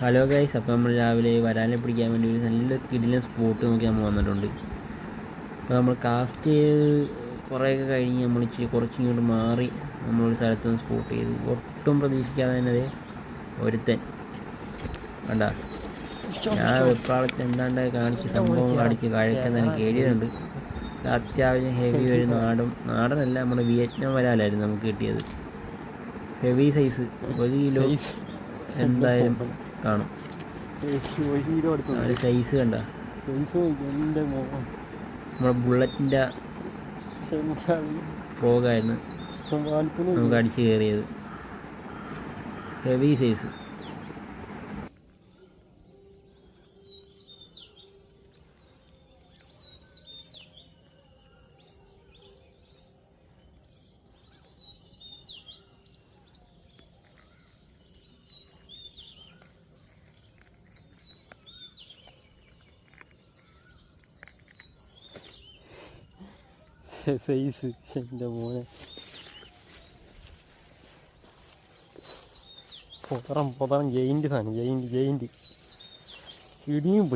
Hello guys, അപ്പോൾ നമ്മൾ രാവിലെ വരാനെ പിടിക്കാൻ വേണ്ടി ഒരു നല്ല കിടിലൻ സ്പോട്ട് നോക്കി നമ്മൾ വന്നിട്ടുണ്ട്. അപ്പോൾ നമ്മൾ കാസ്റ്റ് ചെയ്ത് കുറേയൊക്കെ കഴിഞ്ഞ് നമ്മൾ കുറച്ചിങ്ങോട്ട് മാറി നമ്മളൊരു സ്ഥലത്ത് നിന്ന് സ്പോട്ട് ചെയ്തു. ഒട്ടും പ്രതീക്ഷിക്കാതെ തന്നെ ഒരുത്തൻ കണ്ട. ഞാൻ വെപ്രാളത്തിൽ എന്താണ്ട് കാണിച്ച് സംഭവം കാണിച്ച് കഴിക്കാൻ എനിക്ക് എഴുതിയിട്ടുണ്ട്. അത്യാവശ്യം ഹെവി ഒരു നാടനല്ല, നമ്മുടെ വിയറ്റ്നാം വരാലായിരുന്നു നമുക്ക് കിട്ടിയത്. ഹെവി സൈസ് 1 കിലോ എന്തായാലും കാണും. സൈസ് കണ്ട, നമ്മുടെ ബുള്ളറ്റിൻ്റെ ഫ്രോഗായിരുന്നു നമുക്ക് അടിച്ച് കയറിയത്. Heavy size. സൈസ് എൻ്റെ മോനെ പൊതറം ജയിൻ്റ് സാധനം ജയിൻ്റ് ഇടിയും പോയി.